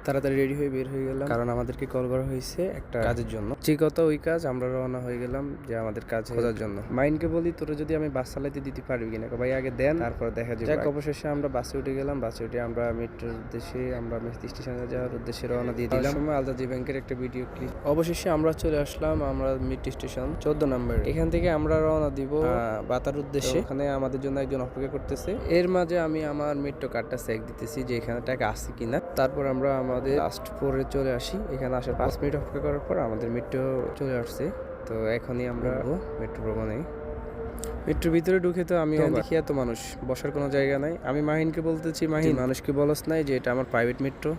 তাড়াতাড়ি রেডি হয়ে বের হয়ে গেলাম, কারণ আমাদেরকে কল করা হয়েছে একটা কাজের জন্য। যে কথা ওই কাজ, আমরা রওনা হয়ে গেলাম যে আমাদের কাজ খোঁজার জন্য। মাইনকে বলি, তোরা যদি আমি বাস চালাইতে দিতে পারবি কিনা, ভাই আগে দেন, তারপর দেখা যাবে। যাক, অবশেষে আমরা বাসে উঠে গেলাম। বাসে উঠে আমরা মেট্রোর উদ্দেশ্যে, আমরা মেহেদি স্টেশনে যাওয়ার উদ্দেশ্যে রওনা দিয়ে দিলাম। সময় আলজাজি ব্যাংকের একটা ভিডিও ক্লিপ। অবশেষে আমরা চলে আসলাম আমরা মেট্রো স্টেশন 14 নম্বর। এখান থেকে আমরা রওনা দিব বাতার উদ্দেশ্যে। এখানে আমাদের জন্য একজন অপেক্ষা করতেছে। এর মাঝে আমি আমার মেট্রো কার্ডটা চেক দিতেছি যে এখানে টাকা আছে কিনা। তারপর আমরা আমাদের লাস্ট ফোরে চলে আসি। এখানে আসার 5 মিনিট অপেক্ষা করার পর আমাদের মেট্রো চলে আসছে। তো এখনই আমরা মেট্রো ভ্রমণে। মেট্রোর ভিতরে ঢুকে তো আমি দেখি এত মানুষ, বসার কোনো জায়গা নাই। আমি মাহিনকে বলতেছি, মাহিন মানুষকে বলস নাই যে এটা আমার প্রাইভেট মেট্রো।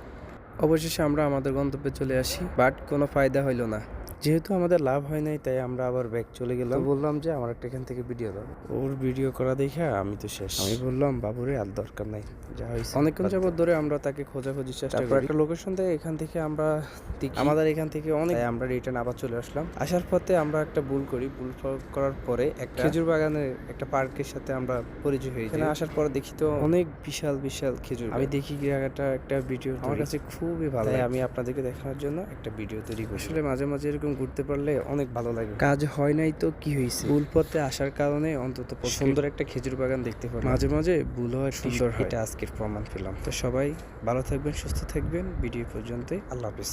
অবশেষে আমরা আমাদের গন্তব্যে চলে আসি, বাট কোনো ফায়দা হইলো না। যেহেতু আমাদের লাভ হয় নাই, তাই আমরা আবার ব্যাক চলে গেলাম। বললাম যে আমার একটা এখান থেকে ভিডিও দাও। ওর ভিডিও করা দেখে আমি তো শেষ। আমি বললাম, বাবুরে আর দরকার নাই, যা হয়েছে। অনেকক্ষণ যাবত ধরে আমরা তাকে খোঁজাখুঁজির চেষ্টা করি। একটা লোকেশন থেকে এখান থেকে আমরা আমাদের এখান থেকে অনেক, আমরা রিটার্ন আবার চলে আসলাম। আসার পথে আমরা একটা ভুল করি। ভুল করার পরে একটা খেজুর বাগানের একটা পার্কের সাথে আমরা পরিচয় হই। এখানে আসার পর দেখি তো অনেক বিশাল বিশাল খেজুর। আমি দেখি জায়গাটা একটা ভিডিও, আমার কাছে খুবই ভালো লাগে। আমি আপনাদেরকে দেখানোর জন্য একটা ভিডিও তৈরি করি। আসলে মাঝে মাঝে এরকম ঘুরতে পারলে অনেক ভালো লাগে। কাজ হয় নাই তো কি হয়েছে, ভুল পথে আসার কারণে অন্তত সুন্দর একটা খেজুর বাগান দেখতে পারলাম। মাঝে মাঝে ভুল হয়, সুন্দর হয়। এটা আজকের প্রমাণ পেলাম। তো সবাই ভালো থাকবেন, সুস্থ থাকবেন। ভিডিও পর্যন্ত, আল্লাহ হাফেজ।